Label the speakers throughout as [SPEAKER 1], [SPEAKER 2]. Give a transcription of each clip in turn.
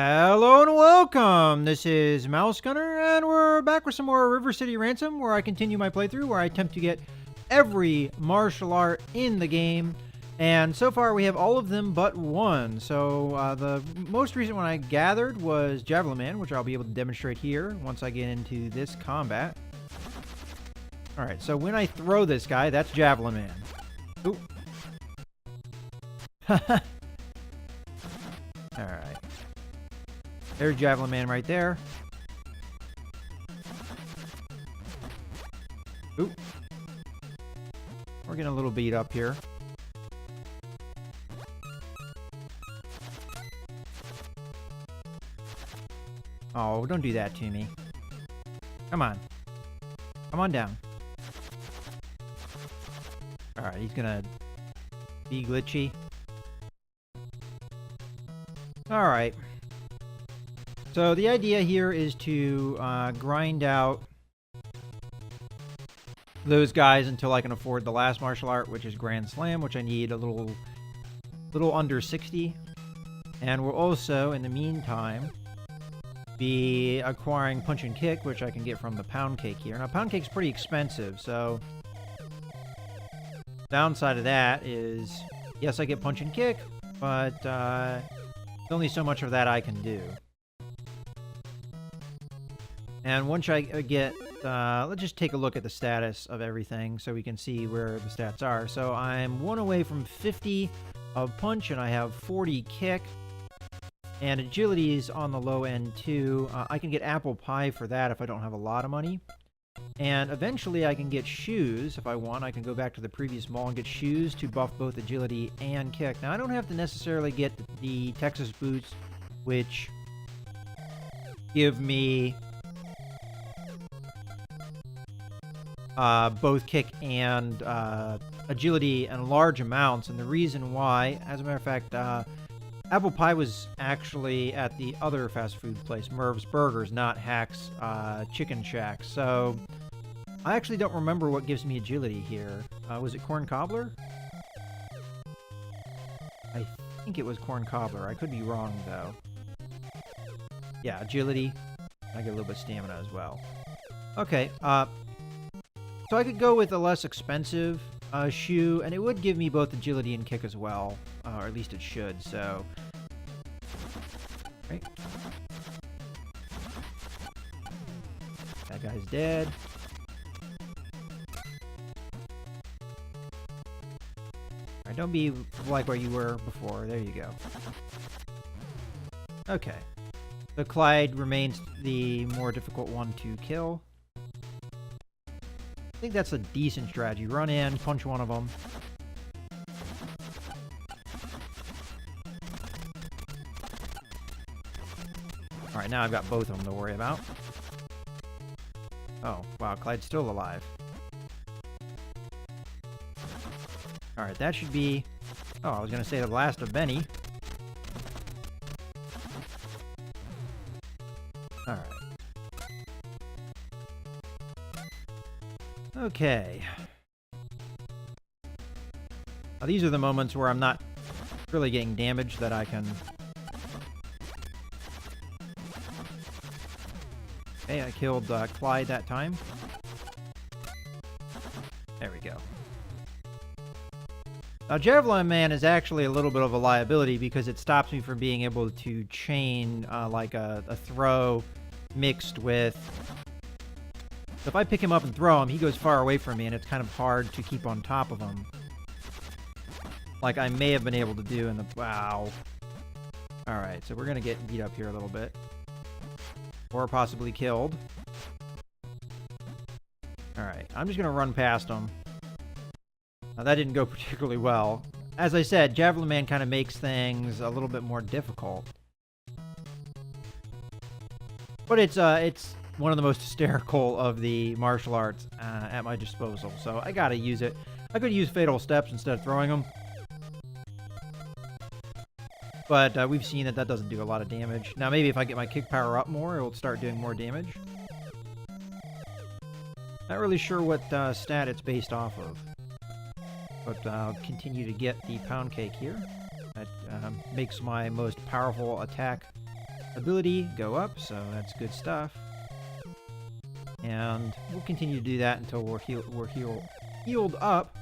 [SPEAKER 1] Hello and welcome! This is Mouse Gunner, and we're back with some more River City Ransom, where I continue my playthrough, where I attempt to get every martial art in the game. And so far we have all of them but one. So the most recent one I gathered was Javelin Man, which I'll be able to demonstrate here once I get into this combat. Alright, so when I throw this guy, that's Javelin Man. Ooh. Alright. There's Javelin Man right there. Oop. We're getting a little beat up here. Oh, don't do that to me. Come on. Come on down. Alright, he's gonna be glitchy. Alright. So the idea here is to grind out those guys until I can afford the last martial art, which is Grand Slam, which I need a little under 60. And we'll also, in the meantime, be acquiring Punch and Kick, which I can get from the Pound Cake here. Now, Pound Cake's pretty expensive, so downside of that is, yes, I get Punch and Kick, but there's only so much of that I can do. And once I get, let's just take a look at the status of everything so we can see where the stats are. So I'm 1 away from 50 of Punch, and I have 40 Kick. And Agility is on the low end too. I can get Apple Pie for that if I don't have a lot of money. And eventually I can get Shoes if I want. I can go back to the previous mall and get Shoes to buff both Agility and Kick. Now I don't have to necessarily get the Texas Boots, which give me both Kick and Agility in large amounts. And the reason why, as a matter of fact, Apple Pie was actually at the other fast food place, Merv's Burgers, not Hack's Chicken Shack. So I actually don't remember what gives me Agility here. Was it Corn Cobbler? I think it was Corn Cobbler. I could be wrong, though. Yeah, Agility. I get a little bit of stamina as well. Okay, so I could go with a less expensive shoe, and it would give me both Agility and Kick as well. Or at least it should, so... Right. That guy's dead. Alright, don't be like where you were before. There you go. Okay. So Clyde remains the more difficult one to kill. I think that's a decent strategy. Run in, punch one of them. Alright, now I've got both of them to worry about. Oh, wow, Clyde's still alive. Alright, that should be... Oh, I was going to say the last of Benny. Alright. Okay. Now, these are the moments where I'm not really getting damage that I can... Okay, I killed Clyde that time. There we go. Now, Javelin Man is actually a little bit of a liability because it stops me from being able to chain like a throw mixed with... So if I pick him up and throw him, he goes far away from me, and it's kind of hard to keep on top of him. Like I may have been able to do in the... Wow. Alright, so we're going to get beat up here a little bit. Or possibly killed. Alright, I'm just going to run past him. Now that didn't go particularly well. As I said, Javelin Man kind of makes things a little bit more difficult. But it's one of the most hysterical of the martial arts at my disposal, so I gotta use it. I could use Fatal Steps instead of throwing them. But we've seen that that doesn't do a lot of damage. Now maybe if I get my kick power up more, it will start doing more damage. Not really sure what stat it's based off of. But I'll continue to get the Pound Cake here. That makes my most powerful attack ability go up, so that's good stuff. And we'll continue to do that until we're healed up.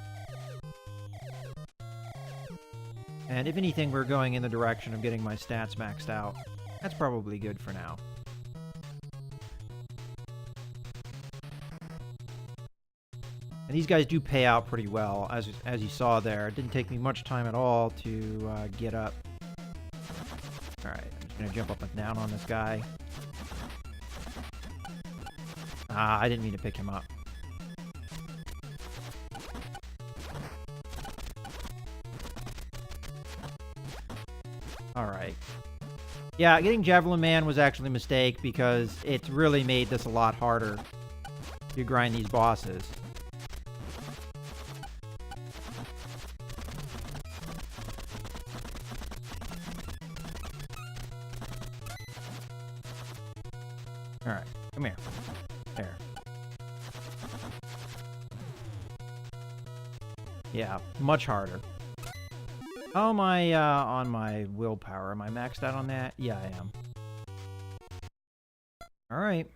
[SPEAKER 1] And if anything, we're going in the direction of getting my stats maxed out. That's probably good for now. And these guys do pay out pretty well, as you saw there. It didn't take me much time at all to get up. Alright, I'm just going to jump up and down on this guy. Ah, I didn't mean to pick him up. Alright. Yeah, getting Javelin Man was actually a mistake because it's really made this a lot harder to grind these bosses. Alright, come here. There. Yeah, much harder. How am I on my willpower? Am I maxed out on that? Yeah, I am. Alright.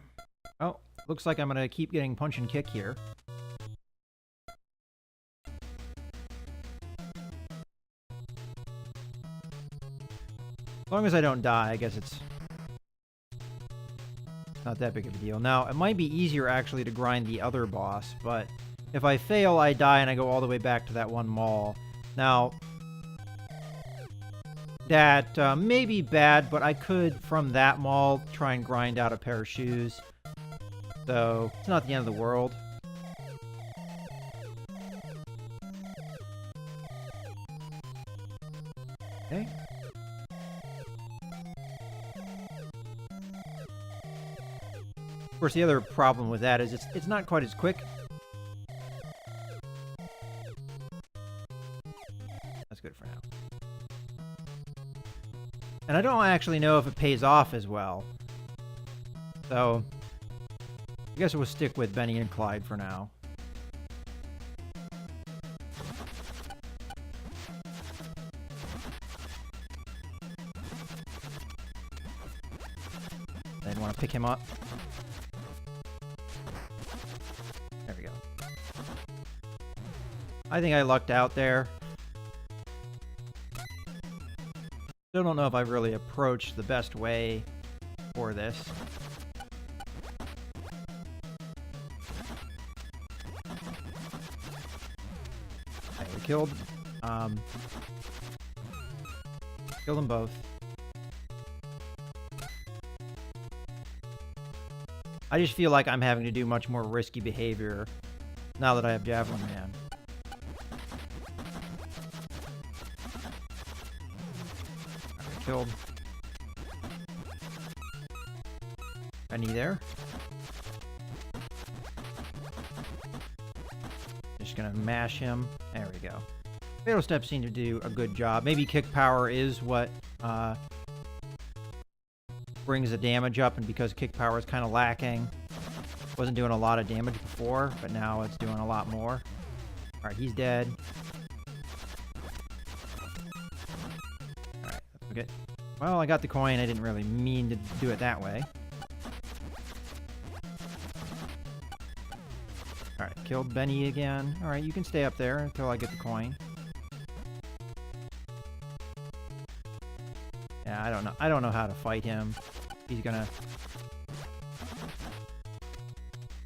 [SPEAKER 1] Oh, looks like I'm going to keep getting punch and kick here. As long as I don't die, I guess it's not that big of a deal. Now, it might be easier actually to grind the other boss, but if I fail, I die and I go all the way back to that one mall. Now, that may be bad, but I could, from that mall, try and grind out a pair of shoes. So, it's not the end of the world. Okay. Of course, the other problem with that is it's not quite as quick. That's good for now. And I don't actually know if it pays off as well. So, I guess we'll stick with Benny and Clyde for now. Then want to pick him up. There we go. I think I lucked out there. Still don't know if I've really approached the best way for this. Okay, we killed them both. I just feel like I'm having to do much more risky behavior now that I have Javelin Man. Killed Benny there. Just gonna mash him. There we go. Fatal Step seemed to do a good job. Maybe kick power is what brings the damage up, and because kick power is kind of lacking, wasn't doing a lot of damage before, but now it's doing a lot more. Alright, he's dead. Alright, let's get. Well, I got the coin. I didn't really mean to do it that way. Alright, killed Benny again. Alright, you can stay up there until I get the coin. Yeah, I don't know. I don't know how to fight him. He's gonna...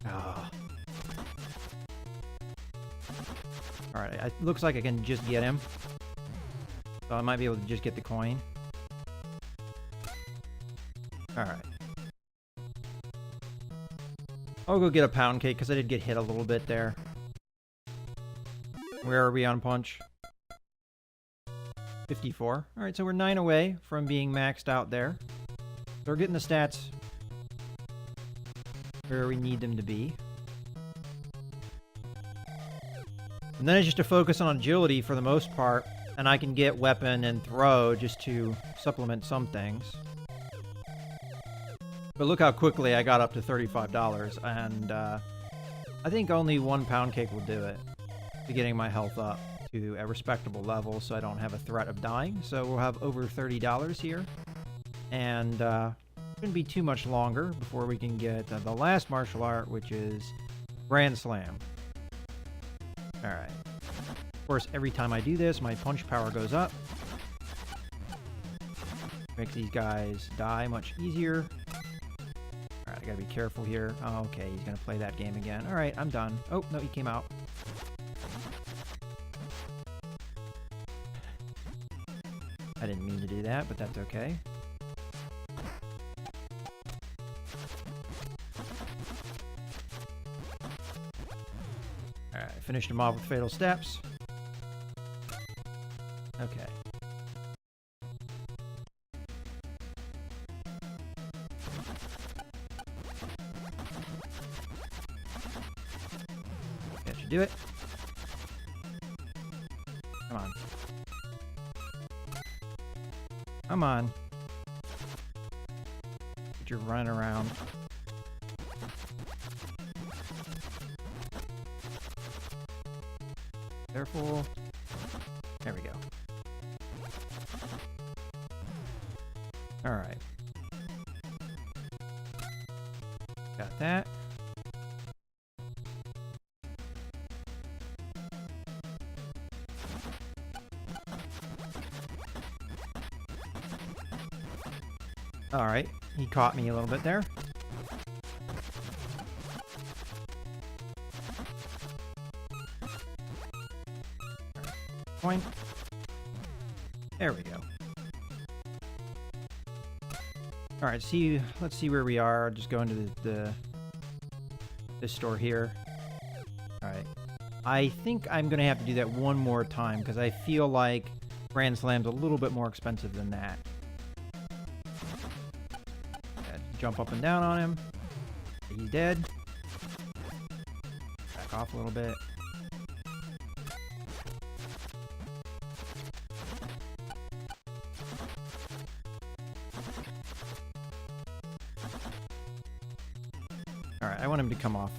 [SPEAKER 1] Oh. Alright, it looks like I can just get him. So I might be able to just get the coin. Alright. I'll go get a pound cake because I did get hit a little bit there. Where are we on punch? 54. Alright, so we're 9 away from being maxed out there. So we're getting the stats where we need them to be. And then it's just to focus on agility for the most part, and I can get weapon and throw just to supplement some things. But look how quickly I got up to $35, and I think only one pound cake will do it to getting my health up to a respectable level so I don't have a threat of dying. So we'll have over $30 here. And shouldn't be too much longer before we can get the last martial art, which is Grand Slam. Alright. Of course, every time I do this, my punch power goes up. Makes these guys die much easier. Alright, I gotta be careful here. Oh, okay, he's gonna play that game again. Alright, I'm done. Oh, no, he came out. I didn't mean to do that, but that's okay. Alright, finished him off with Fatal Steps. Okay. That should do it. Come on. Come on. But you're running around. Careful. There we go. Alright. Got that. Alright, he caught me a little bit there. Point. There we go. Alright, let's see where we are. Just go into this store here. Alright. I think I'm gonna have to do that one more time because I feel like Grand Slam's a little bit more expensive than that. Jump up and down on him. He's dead. Back off a little bit. Alright, I want him to come off.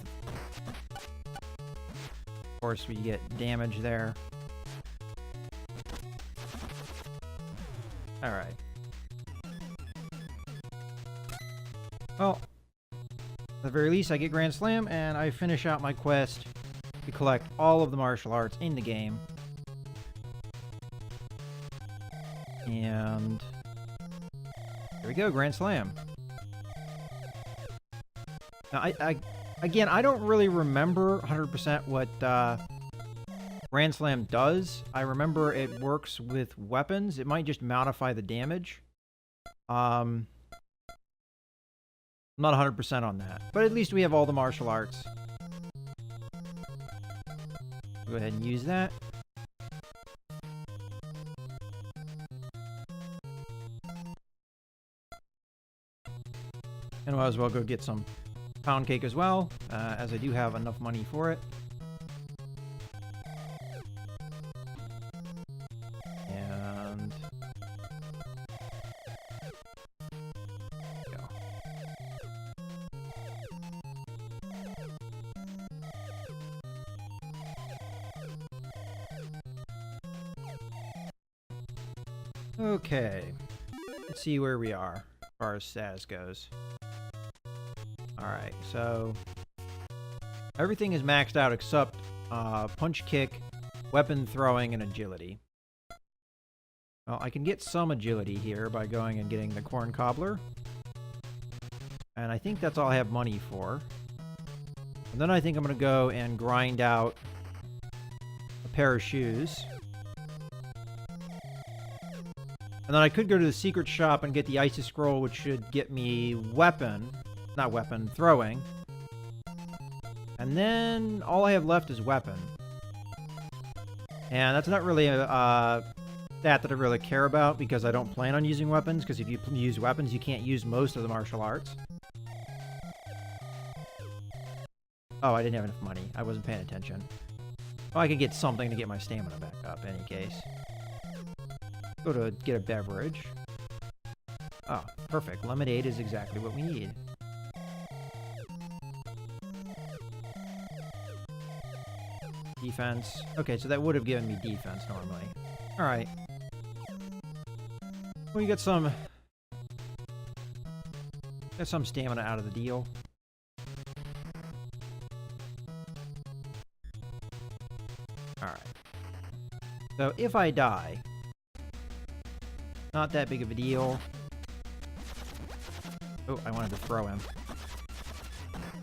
[SPEAKER 1] Of course, we get damage there. Alright. Well, at the very least, I get Grand Slam, and I finish out my quest to collect all of the martial arts in the game. And there we go, Grand Slam. Now, again, I don't really remember 100% what Grand Slam does. I remember it works with weapons. It might just modify the damage. I'm not 100% on that, but at least we have all the martial arts. Go ahead and use that. And I might as well go get some pound cake as well, as I do have enough money for it. And go. Okay, let's see where we are as far as status goes. Alright, so everything is maxed out except punch, kick, weapon throwing, and agility. Well, I can get some agility here by going and getting the corn cobbler. And I think that's all I have money for. And then I think I'm going to go and grind out a pair of shoes. And then I could go to the secret shop and get the icy scroll, which should get me throwing. And then all I have left is weapon. And that's not really a stat that I really care about because I don't plan on using weapons, because if you use weapons, you can't use most of the martial arts. Oh, I didn't have enough money. I wasn't paying attention. Well, I could get something to get my stamina back up in any case. Go to get a beverage. Oh, perfect. Lemonade is exactly what we need. Defense. Okay, so that would have given me defense normally. Alright. We got some Get some stamina out of the deal. Alright. So if I die, not that big of a deal. Oh, I wanted to throw him.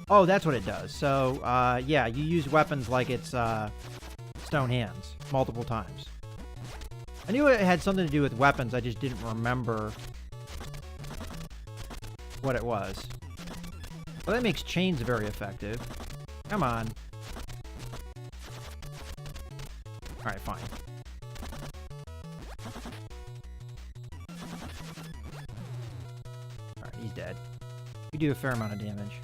[SPEAKER 1] Oh, that's what it does. So, yeah, you use weapons like it's stone hands multiple times. I knew it had something to do with weapons, I just didn't remember what it was. Well, that makes chains very effective. Come on. Alright, fine. Alright, he's dead. We do a fair amount of damage.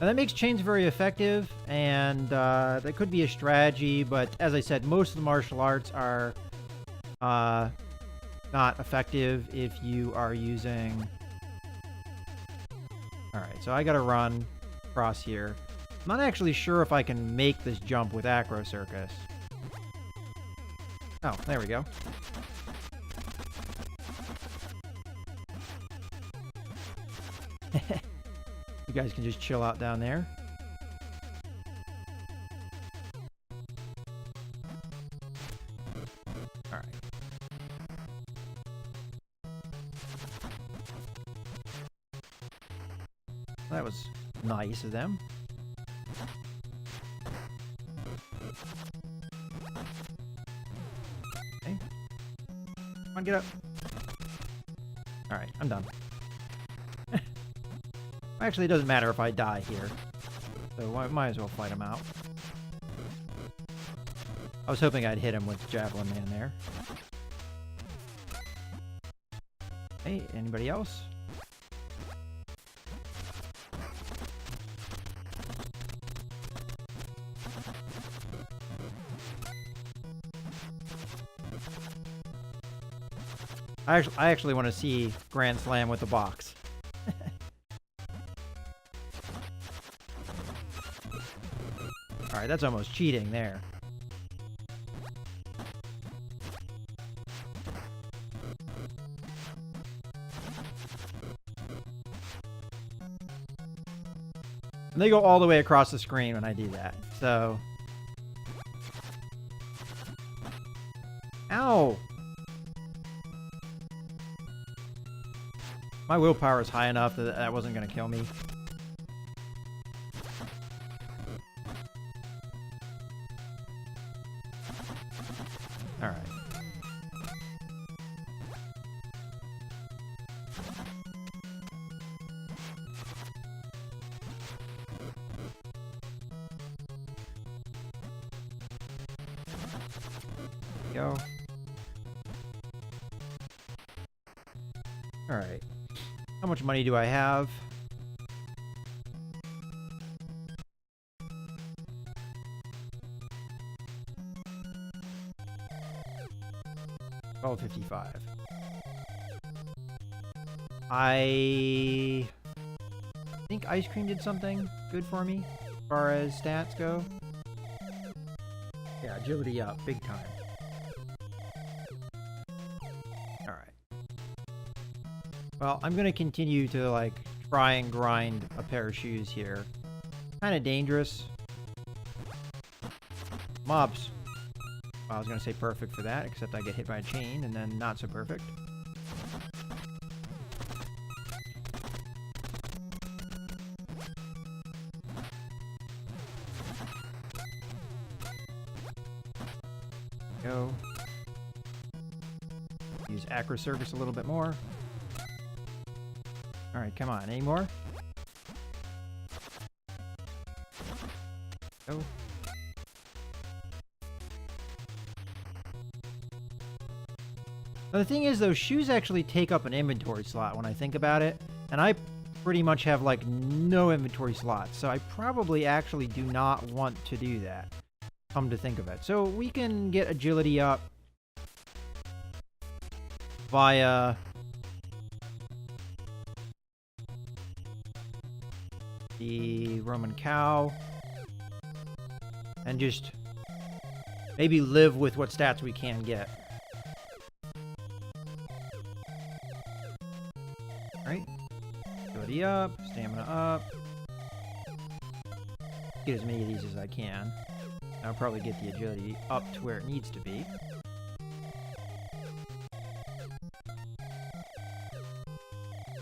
[SPEAKER 1] Now, that makes chains very effective, and that could be a strategy, but as I said, most of the martial arts are not effective if you are using... Alright, so I gotta run across here. I'm not actually sure if I can make this jump with Acro Circus. Oh, there we go. You guys can just chill out down there. Alright. That was nice of them. Okay. Come on, get up. Alright, I'm done. Actually, it doesn't matter if I die here. So I might as well fight him out. I was hoping I'd hit him with Javelin Man there. Hey, anybody else? I actually want to see Grand Slam with the box. Alright, that's almost cheating there. And they go all the way across the screen when I do that, so... Ow! My willpower is high enough that that wasn't going to kill me. Alright. Go. Alright. How much money do I have? $12.55. I think ice cream did something good for me as far as stats go. Yeah, agility up big time. Well, I'm going to continue to, like, try and grind a pair of shoes here. Kind of dangerous. Mobs. Well, I was going to say perfect for that, except I get hit by a chain, and then not so perfect. Go. Use Acro Circus a little bit more. Alright, come on. Any more? Go. Now, the thing is, those shoes actually take up an inventory slot when I think about it. And I pretty much have, like, no inventory slots. So I probably actually do not want to do that, come to think of it. So we can get agility up via... the Roman cow, and just maybe live with what stats we can get. Right? agility up, stamina up. Get as many of these as I can. I'll probably get the agility up to where it needs to be.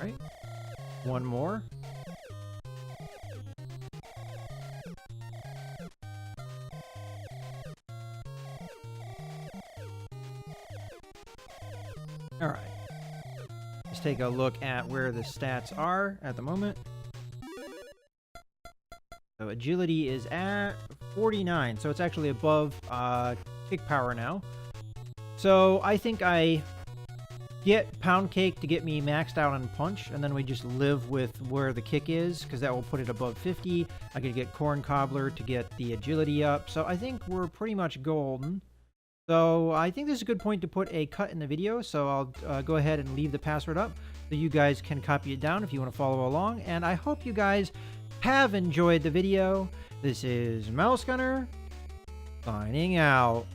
[SPEAKER 1] Right. One more. All right. Let's take a look at where the stats are at the moment. So agility is at 49, so it's actually above kick power now. So I think I get pound cake to get me maxed out on punch, and then we just live with where the kick is, because that will put it above 50. I could get corn cobbler to get the agility up. So I think we're pretty much golden. So I think this is a good point to put a cut in the video. So I'll go ahead and leave the password up so you guys can copy it down if you want to follow along. And I hope you guys have enjoyed the video. This is Mouse Gunner signing out.